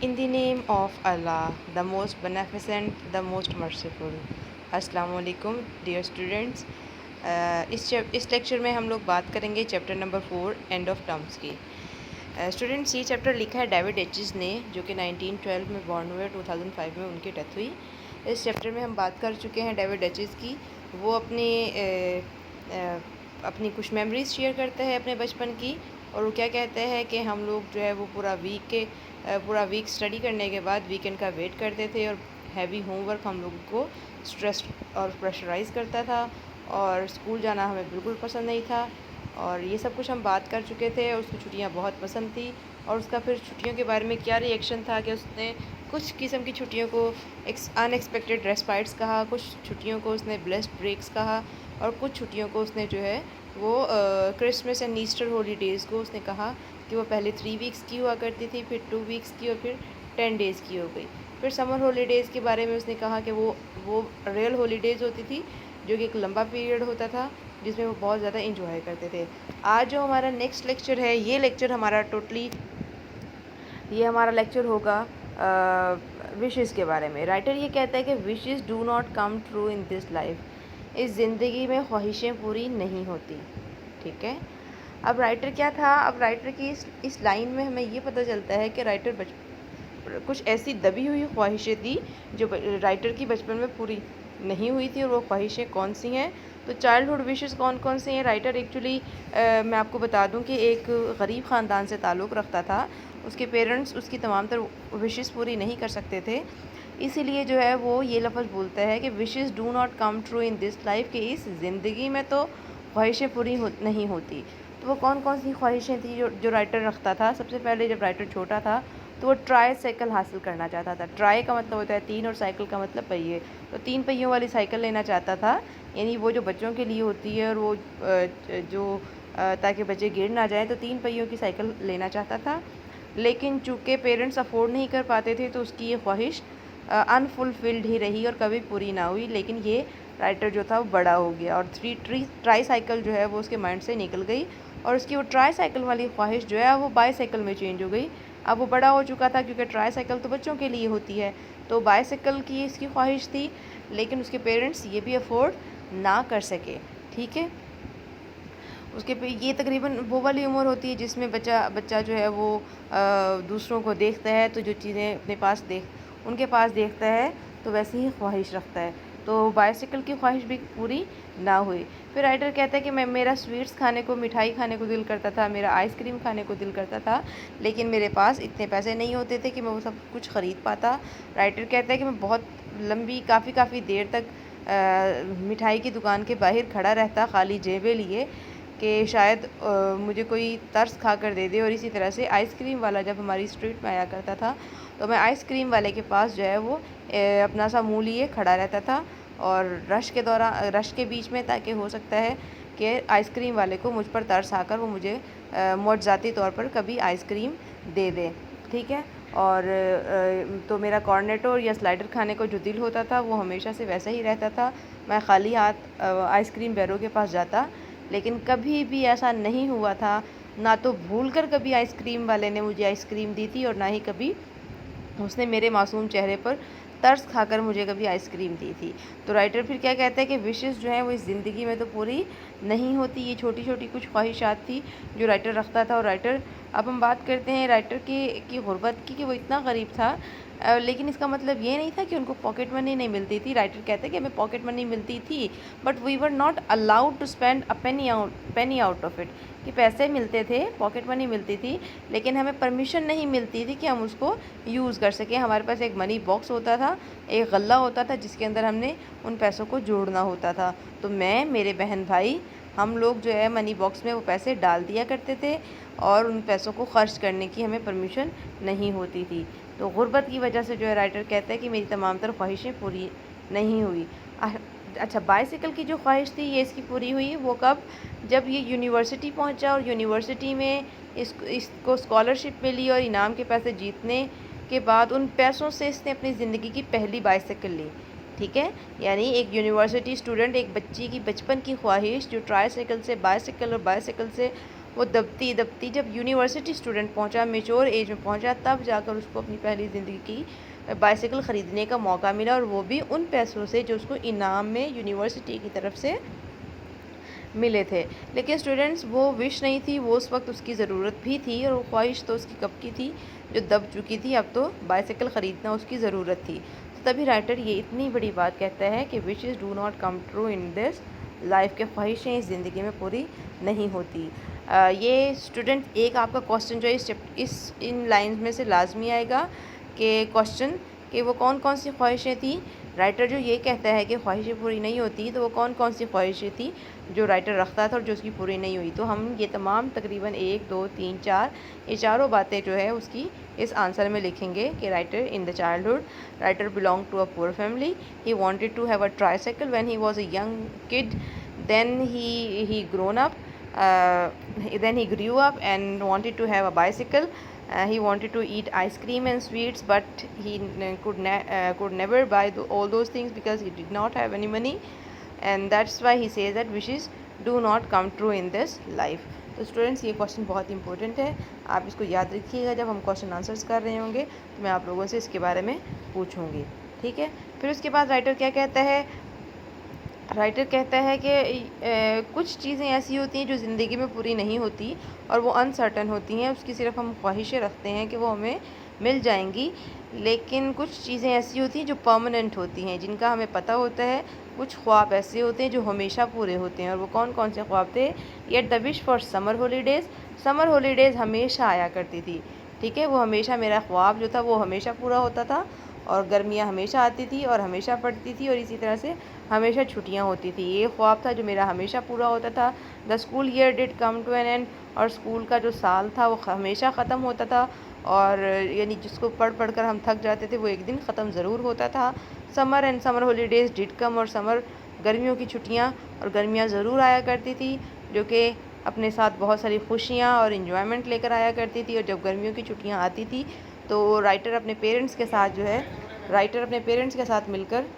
In the name of Allah, the most beneficent, the most merciful. अस्सलामु अलैकुम dear students. इस lecture में हम लोग बात करेंगे chapter number 4 end of terms की। स्टूडेंट्स, ये चैप्टर लिखा है डेविड एचिस ने, जो कि 1912 में बॉर्न हुए, 2005 में उनकी डेथ हुई। इस चैप्टर में हम बात कर चुके हैं डेविड एचिस की। वो अपनी कुछ मेमोरीज शेयर करते हैं अपने बचपन की, और वो क्या कहते हैं कि हम लोग जो है वो पूरा वीक स्टडी करने के बाद वीकेंड का वेट करते थे, और हैवी होमवर्क हम लोगों को स्ट्रेस और प्रेशराइज़ करता था, और स्कूल जाना हमें बिल्कुल पसंद नहीं था। और ये सब कुछ हम बात कर चुके थे। और उसको छुट्टियाँ बहुत पसंद थी, और उसका फिर छुट्टियों के बारे में क्या रिएक्शन था कि उसने कुछ किस्म की छुट्टियों को अनएक्सपेक्टेड रेस्पाइट्स कहा, कुछ छुट्टियों को उसने ब्लेस्ड ब्रेक्स कहा, और कुछ छुट्टियों को उसने जो है वो क्रिसमस एंड ईस्टर हॉलीडेज़ को उसने कहा कि वो पहले 3 वीक्स की हुआ करती थी, फिर 2 वीक्स की, और फिर 10 डेज़ की हो गई। फिर समर हॉलीडेज़ के बारे में उसने कहा कि वो रियल हॉलीडेज़ होती थी, जो कि एक लंबा पीरियड होता था जिसमें वो बहुत ज़्यादा इंजॉय करते थे। आज जो हमारा नेक्स्ट लेक्चर है, ये लेक्चर हमारा लेक्चर होगा विशेस के बारे में। राइटर ये कहता है कि wishes do not come true in this life. इस ज़िंदगी में ख्वाहिशें पूरी नहीं होती। ठीक है। अब राइटर क्या था, अब राइटर की इस लाइन में हमें ये पता चलता है कि राइटर कुछ ऐसी दबी हुई ख्वाहिशें थी जो राइटर की बचपन में पूरी नहीं हुई थी। और वो ख्वाहिशें कौन सी हैं? तो चाइल्डहुड विशेस कौन कौन सी हैं? राइटर एक्चुअली मैं आपको बता दूं कि एक गरीब ख़ानदान से ताल्लुक़ रखता था। उसके पेरेंट्स उसकी तमाम तर विशेस पूरी नहीं कर सकते थे, इसीलिए जो है वो ये लफ्ज़ बोलता है कि wishes do not come true in this life, कि इस ज़िंदगी में तो ख्वाहिशें पूरी नहीं होती। तो वो कौन कौन सी ख्वाहिशें थी जो राइटर रखता था? सबसे पहले जब राइटर छोटा था तो वो ट्राई साइकिल हासिल करना चाहता था। ट्राई का मतलब होता है 3 और साइकिल का मतलब पहिए। तो 3 पहियों वाली साइकिल लेना चाहता था, यानी वो जो बच्चों के लिए होती है, और वो ताकि बच्चे गिर ना जाएं, तो 3 पहियों की साइकिल लेना चाहता था। लेकिन चूँकि पेरेंट्स अफोर्ड नहीं कर पाते थे, तो उसकी ये ख्वाहिश अनफुलफिल्ड ही रही और कभी पूरी ना हुई। लेकिन ये राइटर जो था वो बड़ा हो गया, और ट्राई साइकिल जो है वो उसके माइंड से निकल गई, और उसकी वो ट्राई साइकिल वाली ख्वाहिश जो है वो बाईसाइकिल में चेंज हो गई। अब वो बड़ा हो चुका था, क्योंकि ट्राई साइकिल तो बच्चों के लिए होती है, तो बाईसाइकिल की इसकी ख्वाहिश थी, लेकिन उसके पेरेंट्स ये भी अफोर्ड ना कर सके। ठीक है। उसके पे ये तकरीबन वो वाली उम्र होती है जिसमें बच्चा जो है वो दूसरों को देखता है, तो जो चीज़ें उनके पास देखता है तो वैसे ही ख्वाहिश रखता है। तो बाइसिकल की ख्वाहिश भी पूरी ना हुई। फिर राइटर कहता है कि मेरा स्वीट्स खाने को, मिठाई खाने को दिल करता था, मेरा आइसक्रीम खाने को दिल करता था, लेकिन मेरे पास इतने पैसे नहीं होते थे कि मैं वो सब कुछ ख़रीद पाता। राइटर कहता है कि मैं बहुत लंबी काफ़ी देर तक मिठाई की दुकान के बाहर खड़ा रहता, खाली जेबें लिए, कि शायद मुझे कोई तरस खा कर दे दे। और इसी तरह से आइसक्रीम वाला जब हमारी स्ट्रीट में आया करता था, तो मैं आइसक्रीम वाले के पास जो है वो अपना सा मुँह लिए खड़ा रहता था, और रश के बीच में, ताकि हो सकता है कि आइसक्रीम वाले को मुझ पर तरस आकर वो मुझे मुआवजाती तौर पर कभी आइसक्रीम दे दे। ठीक है। और तो मेरा कॉर्नेटो या स्लाइडर खाने को जो दिल होता था वो हमेशा से वैसा ही रहता था। मैं खाली हाथ आइसक्रीम बैरों के पास जाता, लेकिन कभी भी ऐसा नहीं हुआ था, ना तो भूलकर कभी आइसक्रीम वाले ने मुझे आइसक्रीम दी थी, और ना ही कभी उसने मेरे मासूम चेहरे पर तरस खाकर मुझे कभी आइसक्रीम दी थी। तो राइटर फिर क्या कहता है कि विशेस जो हैं वो इस ज़िंदगी में तो पूरी नहीं होती। ये छोटी छोटी कुछ ख्वाहिशात थी जो राइटर रखता था। और राइटर, अब हम बात करते हैं राइटर की गुर्बत की, कि वो इतना गरीब था, लेकिन इसका मतलब ये नहीं था कि उनको पॉकेट मनी नहीं मिलती थी। राइटर कहते हैं कि हमें पॉकेट मनी मिलती थी, but we were not allowed to spend a penny out of it, कि पैसे मिलते थे, पॉकेट मनी मिलती थी, लेकिन हमें परमिशन नहीं मिलती थी कि हम उसको यूज़ कर सकें। हमारे पास एक मनी बॉक्स होता था, एक गल्ला होता था, जिसके अंदर हमने उन पैसों को जोड़ना होता था। तो मैं, मेरे बहन भाई, हम लोग जो है मनी बॉक्स में वो पैसे डाल दिया करते थे, और उन पैसों को ख़र्च करने की हमें परमिशन नहीं होती थी। तो गुर्बत की वजह से जो है राइटर कहता है कि मेरी तमाम तर ख्वाहिशें पूरी नहीं हुई। अच्छा, बाइसिकल की जो ख्वाहिश थी ये इसकी पूरी हुई। वो कब? जब ये यूनिवर्सिटी पहुंचा, और यूनिवर्सिटी में इसको स्कॉलरशिप मिली, और इनाम के पैसे जीतने के बाद उन पैसों से इसने अपनी ज़िंदगी की पहली बाइसिकल ली। ठीक है। यानी एक यूनिवर्सिटी स्टूडेंट, एक बच्ची की बचपन की ख्वाहिश, जो ट्राईसाइकिल से बाइसिकल और बाइसिकल से वो दबती दबती जब यूनिवर्सिटी स्टूडेंट पहुंचा, मेच्योर एज में पहुंचा, तब जाकर उसको अपनी पहली ज़िंदगी की बाइसिकल ख़रीदने का मौका मिला, और वो भी उन पैसों से जो उसको इनाम में यूनिवर्सिटी की तरफ से मिले थे। लेकिन स्टूडेंट्स, वो विश नहीं थी, वो उस वक्त उसकी ज़रूरत भी थी, और वो ख्वाहिश तो उसकी कब की थी, जो दब चुकी थी। अब तो बाइसिकल ख़रीदना उसकी ज़रूरत थी। तो तभी राइटर ये इतनी बड़ी बात कहता है कि wishes do not come true in this life, के ख्वाहिशें इस ज़िंदगी में पूरी नहीं होती। ये स्टूडेंट एक आपका क्वेश्चन जो है इस इन लाइन्स में से लाजमी आएगा कि क्वेश्चन कि वो कौन कौन सी ख्वाहिशें थी। राइटर जो ये कहता है कि ख्वाहिशें पूरी नहीं होती, तो वो कौन कौन सी ख्वाहिशें थी जो राइटर रखता था और जो उसकी पूरी नहीं हुई। तो हम ये तमाम तकरीबन 1 2 3 4 ये चारों बातें जो है उसकी इस आंसर में लिखेंगे कि writer in the childhood, writer belong to a poor family, he wanted to have a tricycle when he was a young kid, then he grown up, then he grew up and wanted to have a bicycle. He wanted to eat ice cream and sweets, but he could never buy all those things because he did not have any money, and that's why he says that wishes do not come true in this life. तो students, ये question बहुत important है, आप इसको याद रखिएगा। जब हम क्वेश्चन आंसर्स कर रहे होंगे तो मैं आप लोगों से इसके बारे में पूछूंगी, ठीक है। फिर उसके बाद राइटर क्या कहता है, राइटर कहता है कि कुछ चीज़ें ऐसी होती हैं जो ज़िंदगी में पूरी नहीं होती और वो अनसर्टन होती हैं, उसकी सिर्फ हम ख्वाहिशें रखते हैं कि वो हमें मिल जाएंगी। लेकिन कुछ चीज़ें ऐसी होती हैं जो परमानेंट होती हैं, जिनका हमें पता होता है। कुछ ख्वाब ऐसे होते हैं जो हमेशा पूरे होते हैं, और वो कौन कौन से ख्वाब थे। Yet the wish for summer holidays, summer holidays हमेशा आया करती थी, ठीक है। वो हमेशा, मेरा ख्वाब जो था वो हमेशा पूरा होता था, और गर्मियाँ हमेशा आती थी और हमेशा पड़ती थी, और इसी तरह से हमेशा छुट्टियाँ होती थी। ये ख्वाब था जो मेरा हमेशा पूरा होता था। The school year did come to an end, और स्कूल का जो साल था वो हमेशा ख़त्म होता था, और यानी जिसको पढ़ पढ़ कर हम थक जाते थे वो एक दिन ख़त्म ज़रूर होता था। Summer and summer holidays did कम, और समर, गर्मियों की छुट्टियाँ और गर्मियाँ ज़रूर आया करती थी, जो कि अपने साथ बहुत सारी खुशियाँ और इन्जॉयमेंट लेकर आया करती थी। और जब गर्मियों की छुट्टियाँ आती थी तो राइटर अपने पेरेंट्स के साथ मिलकर